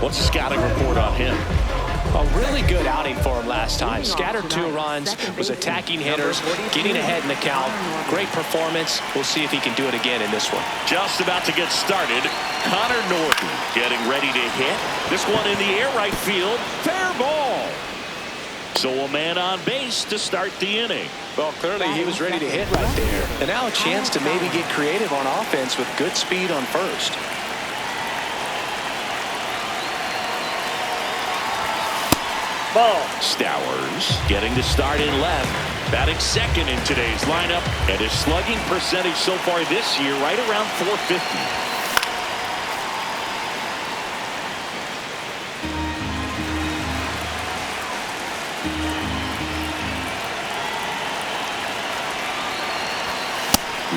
What's the scouting report on him? A really good outing for him last time. Scattered 2 runs, was attacking hitters, getting ahead in the count. Great performance. We'll see if he can do it again in this one. Just about to get started. Connor Norton getting ready to hit. This one in the air right field. Fair ball. So a man on base to start the inning. Well, clearly he was ready to hit right there. And now a chance to maybe get creative on offense with good speed on first. Ball. Stowers getting the start in left. Batting second in today's lineup. And his slugging percentage so far this year right around .450.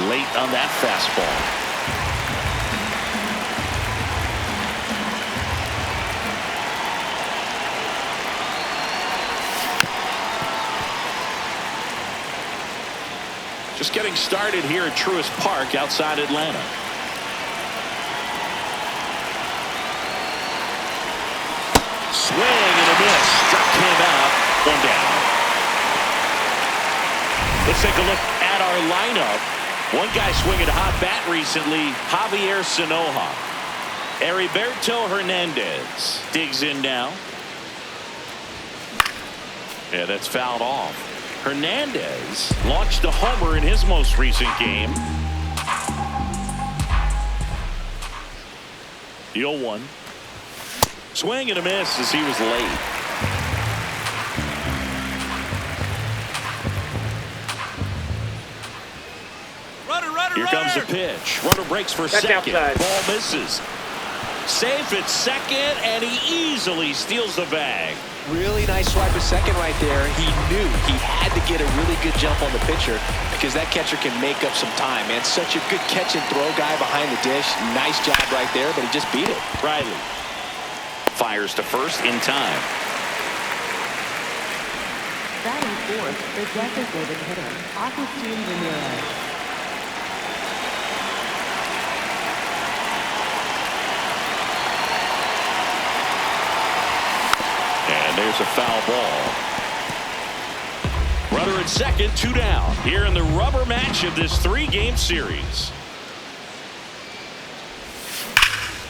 Late on that fastball. Just getting started here at Truist Park outside Atlanta. Swing and a miss. Struck him out. 1 down. Let's take a look at our lineup. One guy swinging a hot bat recently, Javier Sanoja. Heriberto Hernandez digs in now. Yeah, that's fouled off. Hernandez launched a homer in his most recent game. 0-1. Swing and a miss as he was late. Here comes the pitch. Runner breaks for second. Ball misses. Safe at second, and he easily steals the bag. Really nice swipe at second right there. He knew he had to get a really good jump on the pitcher because that catcher can make up some time, man. Such a good catch and throw guy behind the dish. Nice job right there, but he just beat it. Riley fires to first in time. Batting fourth, the designated hitter, Agustin Ramirez. And there's a foul ball. Runner at second, 2 down. Here in the rubber match of this 3-game series.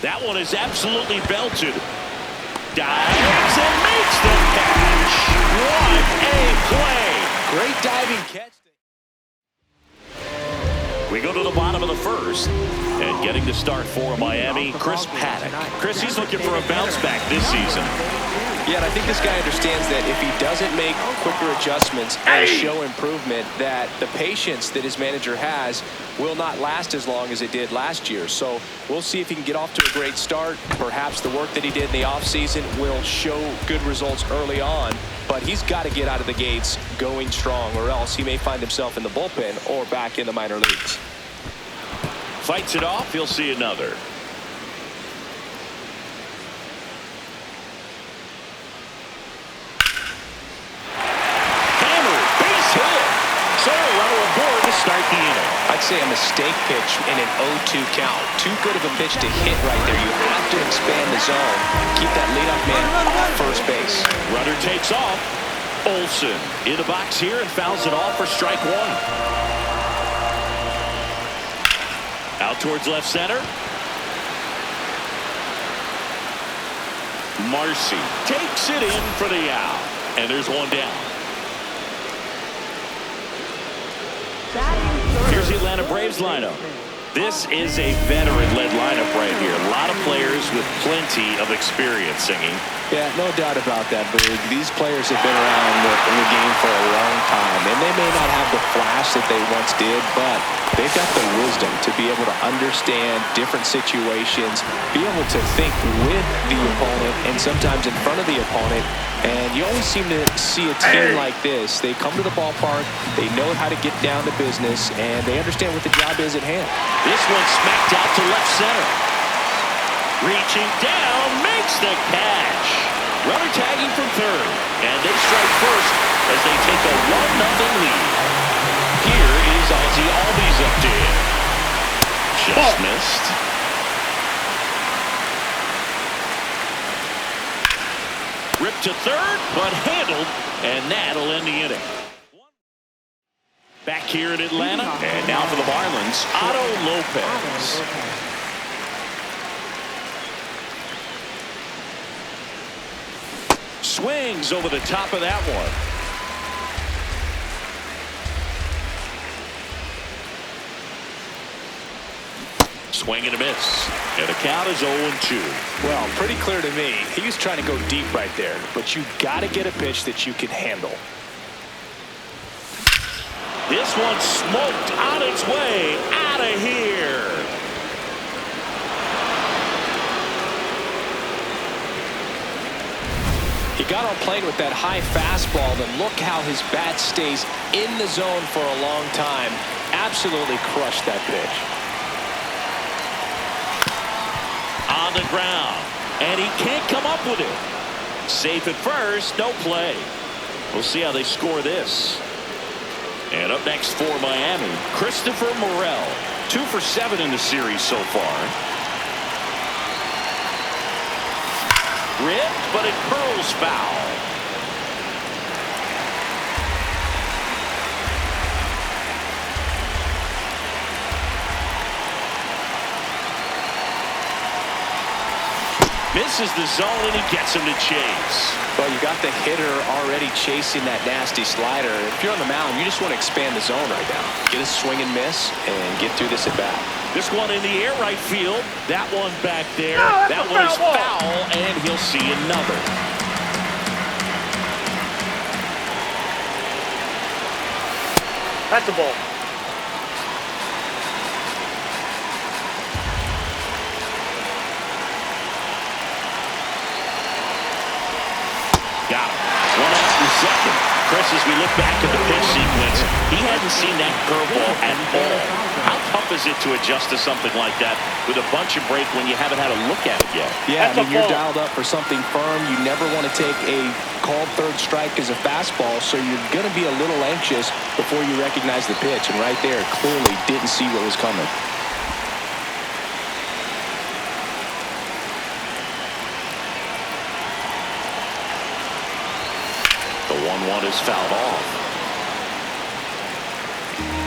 That one is absolutely belted. Dives and makes the catch. What a play. Great diving catch. We go to the bottom of the first. And getting the start for Miami, Chris Paddock. Chris, he's looking for a bounce back this season. Yeah, and I think this guy understands that if he doesn't make quicker adjustments and show improvement, that the patience that his manager has will not last as long as it did last year. So we'll see if he can get off to a great start. Perhaps the work that he did in the offseason will show good results early on, but he's got to get out of the gates going strong, or else he may find himself in the bullpen or back in the minor leagues. Fights it off, he'll see another. Hammered, base hit. So a runner aboard to start the inning. I'd say a mistake pitch in an 0-2 count. Too good of a pitch to hit right there. You have to expand the zone. Keep that leadoff man off first base. Runner takes off. Olsen in the box here and fouls it off for strike 1. Out towards left center. Marcy takes it in for the out. And there's 1 down. Here's the Atlanta Braves lineup. This is a veteran-led lineup right here. A lot of players with plenty of experience singing. Yeah, no doubt about that, Boog. These players have been around in the game for a long time, and they may not have the flash that they once did, but they've got the wisdom to be able to understand different situations, be able to think with the opponent and sometimes in front of the opponent. And you always seem to see a team like this. They come to the ballpark, they know how to get down to business, and they understand what the job is at hand. This one smacked out to left center. Reaching down, makes the catch. Runner tagging from third. And they strike first as they take a 1-0 lead. Here is Ozzie Albies up to him. Just missed. to third, but handled, and that'll end the inning. Back here in Atlanta, and now for the Marlins, Otto Lopez. Swings over the top of that one. Swing and a miss. And the count is 0-2. Well, pretty clear to me. He was trying to go deep right there, but you got to get a pitch that you can handle. This one smoked on its way out of here. He got on plate with that high fastball, then look how his bat stays in the zone for a long time. Absolutely crushed that pitch. On the ground, and he can't come up with it. Safe at first, no play. We'll see how they score this. And up next for Miami, Christopher Morel. 2 for 7 in the series so far. Ripped, but it curls foul. Misses the zone, and he gets him to chase. Well, you got the hitter already chasing that nasty slider. If you're on the mound, you just want to expand the zone right now. Get a swing and miss and get through this at bat. This one in the air right field. That one back there. That one is foul, and he'll see another. That's a ball. Got him. 1 out in second. Chris, as we look back at the pitch sequence, he hadn't seen that curveball at all. How tough is it to adjust to something like that with a bunch of break when you haven't had a look at it yet? Yeah, I mean, you're dialed up for something firm. You never want to take a called third strike as a fastball, so you're going to be a little anxious before you recognize the pitch. And right there, clearly didn't see what was coming. The 1-1 is fouled off.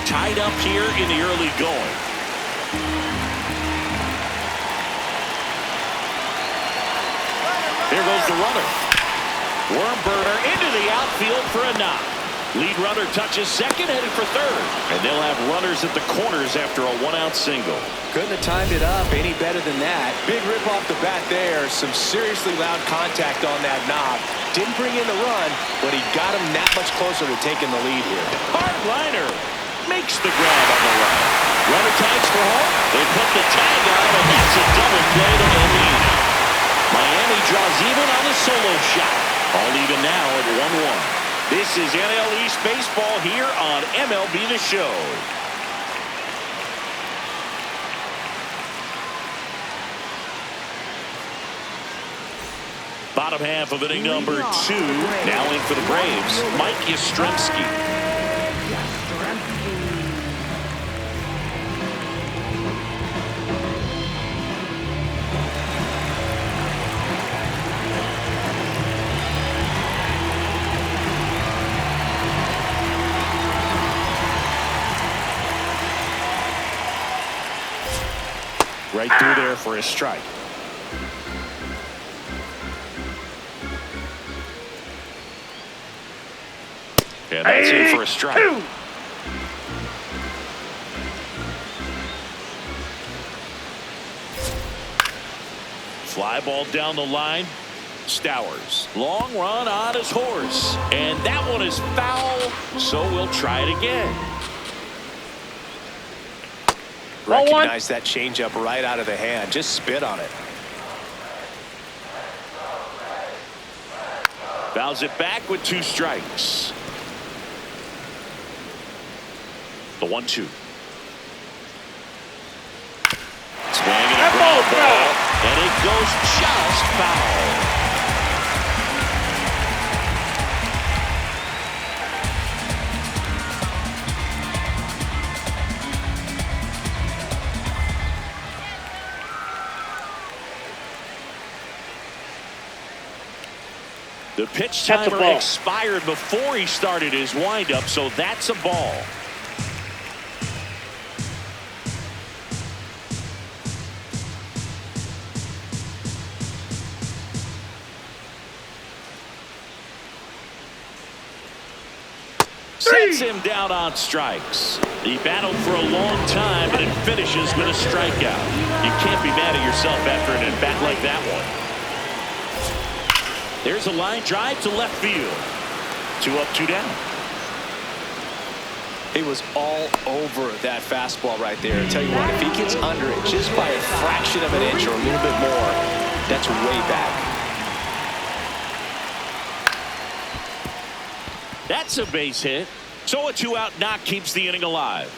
Tied up here in the early going. There goes the runner. Worm burner into the outfield for a knock. Lead runner touches second, headed for third. And they'll have runners at the corners after a 1-out single. Couldn't have timed it up any better than that. Big rip off the bat there. Some seriously loud contact on that knob. Didn't bring in the run, but he got him that much closer to taking the lead here. Hard liner makes the grab on the run. Runner tags for home. They put the tag on him, and that's a double play to end the inning. Miami draws even on the solo shot. All even now at 1-1. This is NL East Baseball here on MLB The Show. Bottom half of inning number 2. Now in for the Braves, Mike Yastrzemski. Right through there for a strike. And that's in for a strike. Fly ball down the line. Stowers. Long run on his horse. And that one is foul, so we'll try it again. Recognize that changeup right out of the hand. Just spit on it. Fouls it back with 2 strikes. The 1-2. Swinging a ground ball, and it goes just foul. The pitch That's a timer ball. expired before he started his windup, so that's a ball. Sets him down on strikes. He battled for a long time, but it finishes with a strikeout. You can't be mad at yourself after an at-bat like that one. There's a line drive to left field. 2 up, 2 down. He was all over that fastball right there. I tell you what, if he gets under it just by a fraction of an inch or a little bit more, that's way back. That's a base hit. So a 2-out knock keeps the inning alive.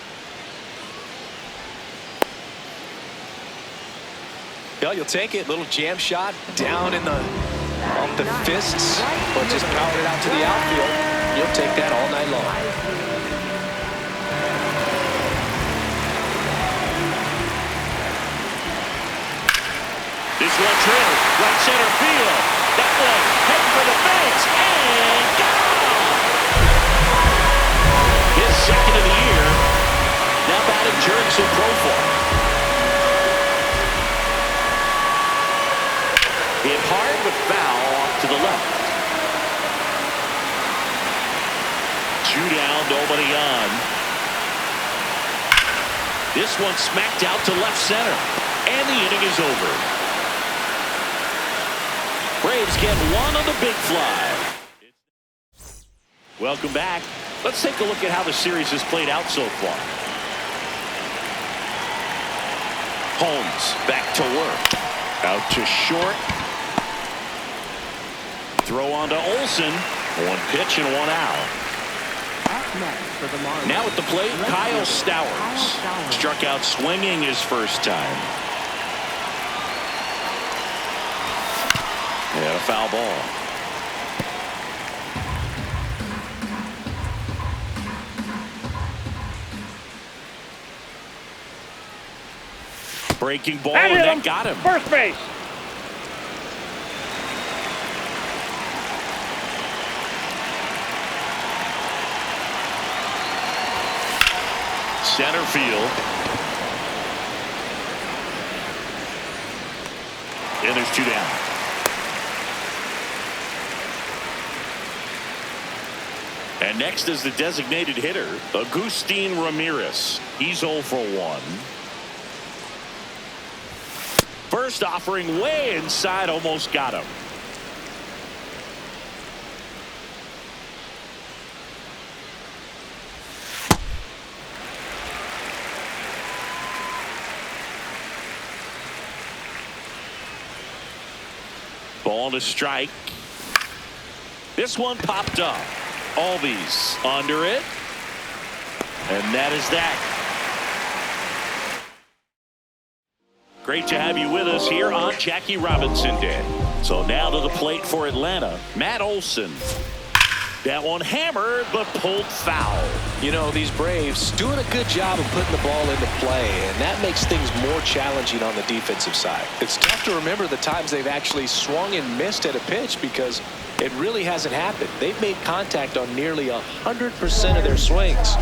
Yeah, you'll take it. Little jam shot down in the off the fists, or just powered it out to the outfield. You'll take that all night long. This one drilled right center field. That one heading for the fence and gone. His second of the year. Now batting Jurickson Profile. Hit hard but foul off to the left. 2 down, nobody on. This one smacked out to left center, and the inning is over. Braves get one on the big fly. Welcome back. Let's take a look at how the series has played out so far. Holmes back to work. Out to short. Throw on to Olsen. 1 pitch and 1 out. Up next for the Marlins. Now at the plate, Kyle Stowers. Struck out swinging his first time. And a foul ball. Breaking ball, and that got him. First base. Center field. And there's 2 down. And next is the designated hitter, Agustin Ramirez. He's 0 for 1. First offering way inside, almost got him. Ball to strike. This one popped up. Albies under it. And that is that. Great to have you with us here on Jackie Robinson Day. So now to the plate for Atlanta, Matt Olson. That one hammered but pulled foul. You know, these Braves doing a good job of putting the ball into play, and that makes things more challenging on the defensive side. It's tough to remember the times they've actually swung and missed at a pitch because it really hasn't happened. They've made contact on nearly 100% of their swings.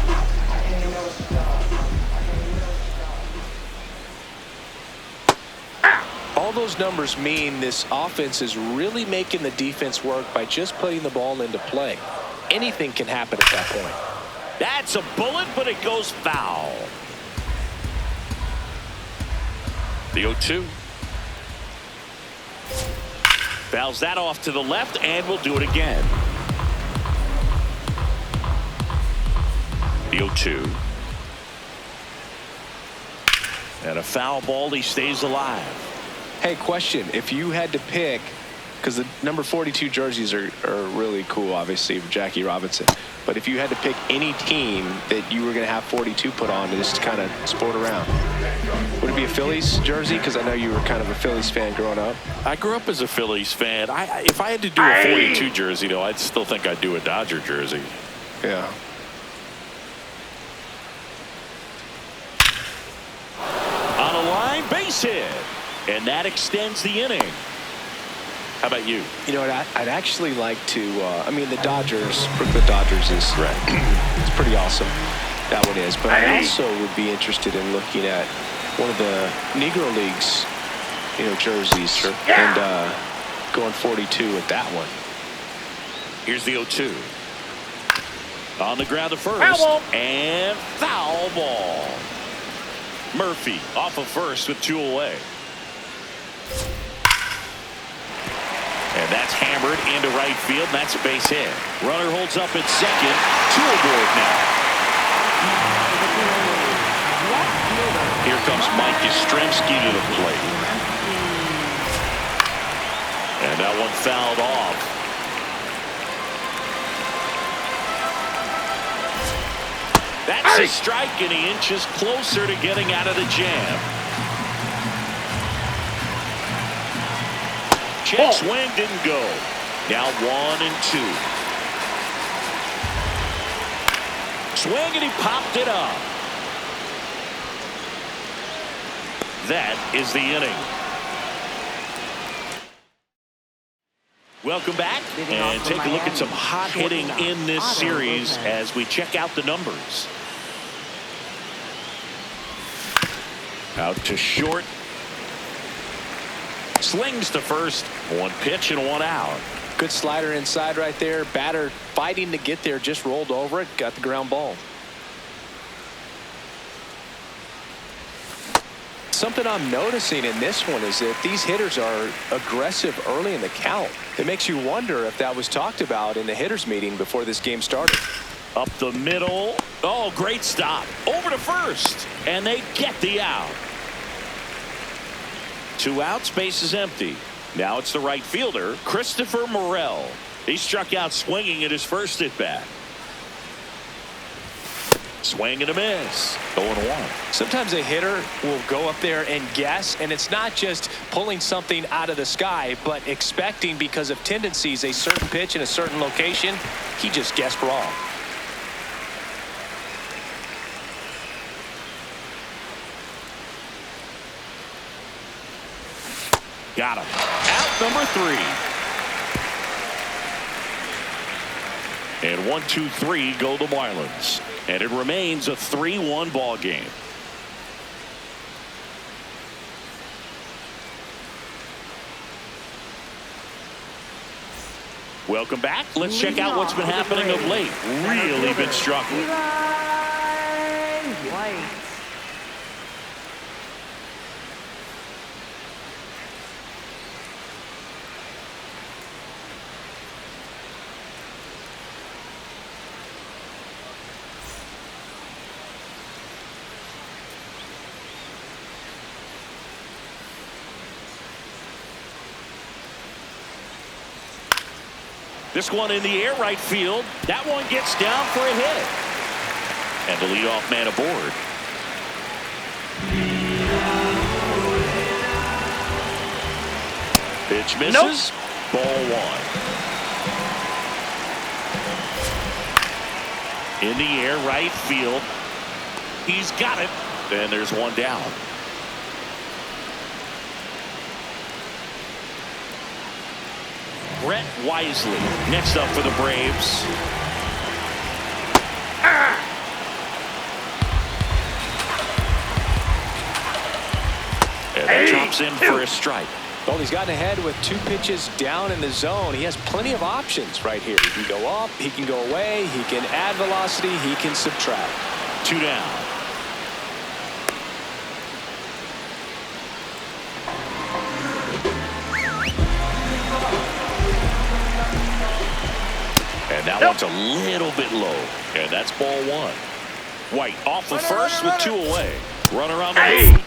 All those numbers mean this offense is really making the defense work by just putting the ball into play. Anything can happen at that point. That's a bullet, but it goes foul. The 0-2. Fouls that off to the left, and we'll do it again. The 0-2. And a foul ball, he stays alive. Hey, question. If you had to pick, because the number 42 jerseys are really cool, obviously, for Jackie Robinson. But if you had to pick any team that you were going to have 42 put on to just kind of sport around, would it be a Phillies jersey? Because I know you were kind of a Phillies fan growing up. I grew up as a Phillies fan. If I had to do a 42 jersey, though, I'd still think I'd do a Dodger jersey. Yeah. On a line, base hit. And that extends the inning. How about you? You know what, I'd actually like to, I mean, the Dodgers, Brooklyn Dodgers is it's pretty awesome. That one is. But I also would be interested in looking at one of the Negro Leagues, you know, jerseys. Sure. And going 42 with that one. Here's the 0-2. On the ground to first. Foul ball. And foul ball. Murphy off of first with 2 away. And that's hammered into right field, and that's a base hit. Runner holds up at second. 2 aboard now. Here comes Mike Yastrzemski to the plate. And that one fouled off. That's a strike, and he inches closer to getting out of the jam. Check swing didn't go. Now 1-2. Swing, and he popped it up. That is the inning. Welcome back, and take a look at some hot hitting in this series as we check out the numbers. Out to short. Slings to first. 1 pitch and 1 out. Good slider inside right there. Batter fighting to get there, just rolled over it, got the ground ball. Something I'm noticing in this one is that these hitters are aggressive early in the count. It makes you wonder if that was talked about in the hitters meeting before this game started. Up the middle. Oh, great stop. Over to first. And they get the out. 2 outs, base is empty. Now it's the right fielder, Christopher Morel. He struck out swinging at his first at bat. Swing and a miss. 0-1. Sometimes a hitter will go up there and guess, and it's not just pulling something out of the sky, but expecting because of tendencies a certain pitch in a certain location. He just guessed wrong. Got him. Out number 3. And 1-2-3 go the Marlins. And it remains a 3-1 ball game. Welcome back. Let's check out what's been happening of late. Really been struggling. White. This one in the air right field. That one gets down for a hit. And the leadoff man aboard. Pitch misses. Nope. Ball 1. In the air right field. He's got it. And there's one down. Brett Wisely next up for the Braves. And that chops in for a strike. Well, he's gotten ahead with 2 pitches down in the zone. He has plenty of options right here. He can go up, he can go away, he can add velocity, he can subtract. 2 down. And that one's a little bit low. And that's ball 1. White off of first with 2 away. Runner on the move.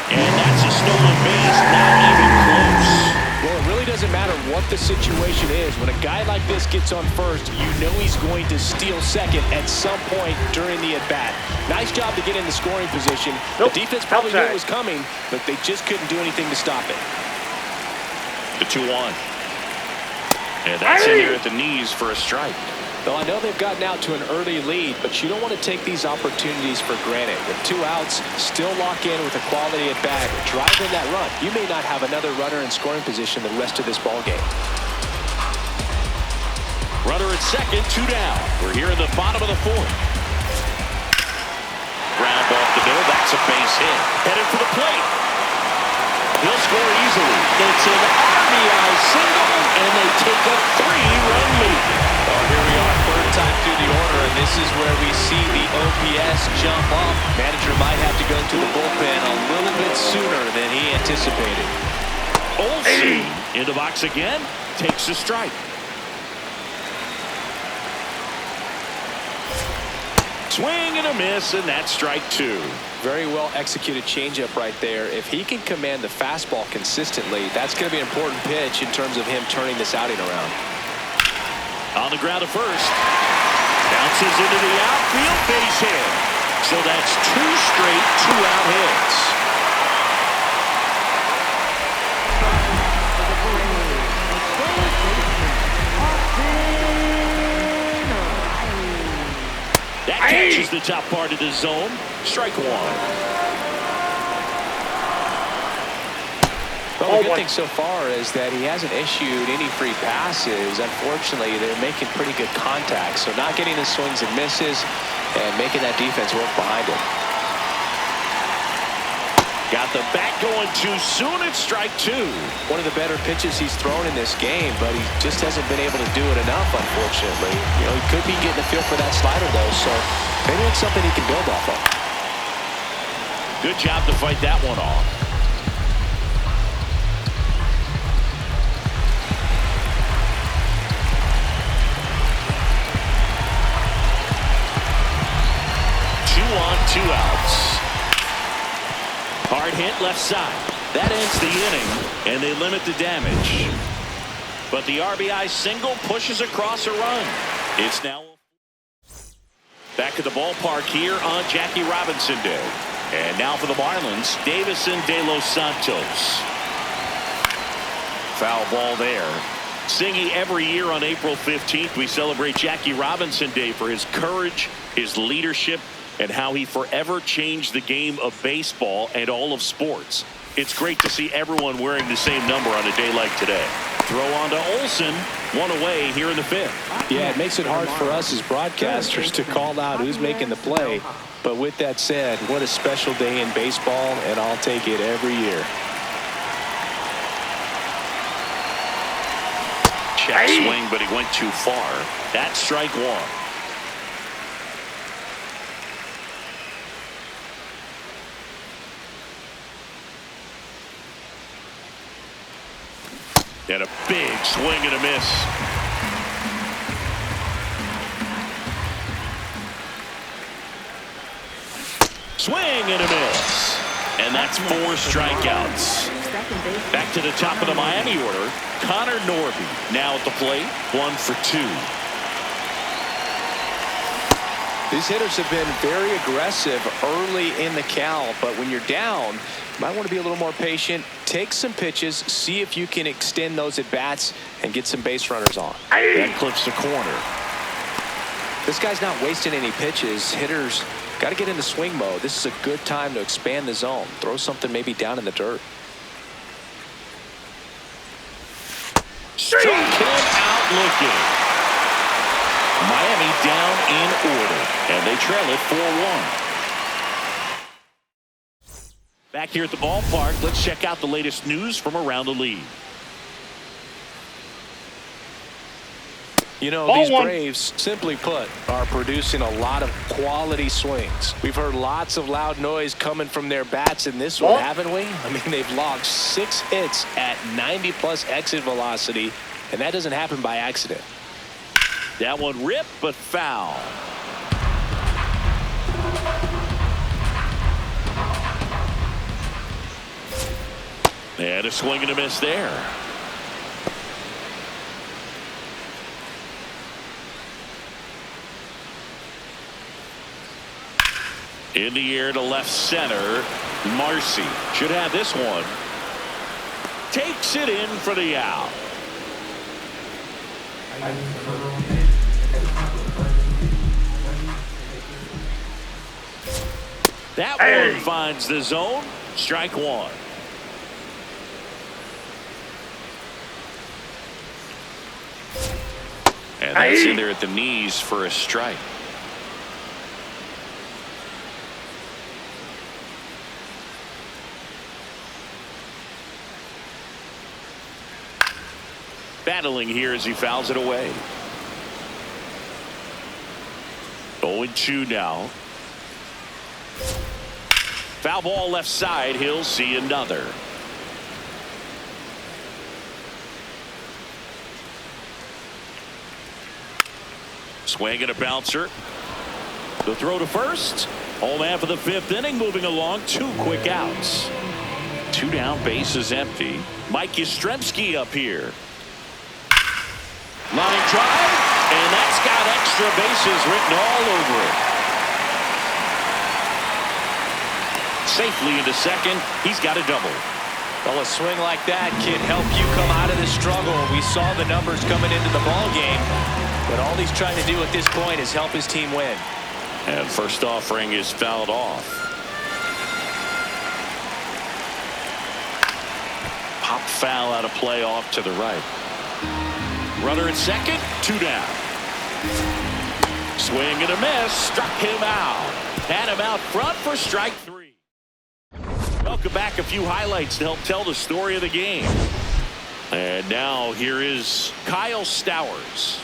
And that's a stolen base. Not even close. Well, it really doesn't matter what the situation is. When a guy like this gets on first, you know he's going to steal second at some point during the at-bat. Nice job to get in the scoring position. Nope. The defense probably knew it was coming, but they just couldn't do anything to stop it. The 2-1. And that's in here at the knees for a strike. Well, I know they've gotten out to an early lead, but you don't want to take these opportunities for granted. With 2 outs, still lock in with a quality at bat, drive in that run. You may not have another runner in scoring position the rest of this ball game. Runner at second, 2 down. We're here in the bottom of the 4th. Ground off the middle. That's a base hit. Headed for the plate. He'll score easily. It's an RBI single, and they take a 3-run lead. Well, here we are, 3rd time through the order, and this is where we see the OPS jump up. Manager might have to go to the bullpen a little bit sooner than he anticipated. Olsen in the box again. Takes a strike. Swing and a miss, and that's strike 2. Very well executed changeup right there. If he can command the fastball consistently, that's going to be an important pitch in terms of him turning this outing around. On the ground to first. Bounces into the outfield, base hit. So that's 2 straight 2-out hits. That catches the top part of the zone. Strike 1. Well, the good thing so far is that he hasn't issued any free passes. Unfortunately, they're making pretty good contact. So not getting the swings and misses and making that defense work behind him. Got the bat going too soon. It's strike 2. One of the better pitches he's thrown in this game, but he just hasn't been able to do it enough, unfortunately. You know, he could be getting a feel for that slider, though, so maybe it's something he can build off of. Good job to fight that one off. Two on, 2 outs. Hard hit left side. That ends the inning, and they limit the damage. But the RBI single pushes across a run. It's now back at the ballpark here on Jackie Robinson Day. And now for the Marlins, Davison de los Santos. Foul ball there. Singy, every year on April 15th, we celebrate Jackie Robinson Day for his courage, his leadership, and how he forever changed the game of baseball and all of sports. It's great to see everyone wearing the same number on a day like today. Throw on to Olsen, 1 away here in the 5th. Yeah, it makes it hard for us as broadcasters to call out who's making the play. But with that said, what a special day in baseball, and I'll take it every year. Check swing, but he went too far. That's strike 1. And a big swing and a miss. Swing and a miss. And that's 4 strikeouts. Back to the top of the Miami order. Connor Norby now at the plate. 1 for 2. These hitters have been very aggressive early in the count, but when you're down, you might want to be a little more patient. Take some pitches, see if you can extend those at bats and get some base runners on. That clips the corner. This guy's not wasting any pitches. Hitters got to get into swing mode. This is a good time to expand the zone. Throw something maybe down in the dirt. Struck him out looking. Miami down in order, and they trail it 4-1. Back here at the ballpark, let's check out the latest news from around the league. You know, these Braves, simply put, are producing a lot of quality swings. We've heard lots of loud noise coming from their bats in this one, haven't we? I mean, they've logged 6 hits at 90+ exit velocity, and that doesn't happen by accident. That one ripped, but foul. And a swing and a miss there. In the air to left center. Marcy should have this one. Takes it in for the out. That one finds the zone. Strike one. And that's in there at the knees for a strike. Battling here as he fouls it away. 0-2 now. Foul ball left side. He'll see another. Swing and a bouncer. The throw to first. Home half of the fifth inning moving along. 2 quick outs. 2 down, bases empty. Mike Yastrzemski up here. Line drive, and that's got extra bases written all over it. Safely into second. He's got a double. Well, a swing like that can help you come out of this struggle. We saw the numbers coming into the ball game, but all he's trying to do at this point is help his team win. And first offering is fouled off. Pop foul out of play off to the right. Runner at second, 2 down. Swing and a miss, struck him out. Had him out front for strike 3. Welcome back. A few highlights to help tell the story of the game. And now here is Kyle Stowers.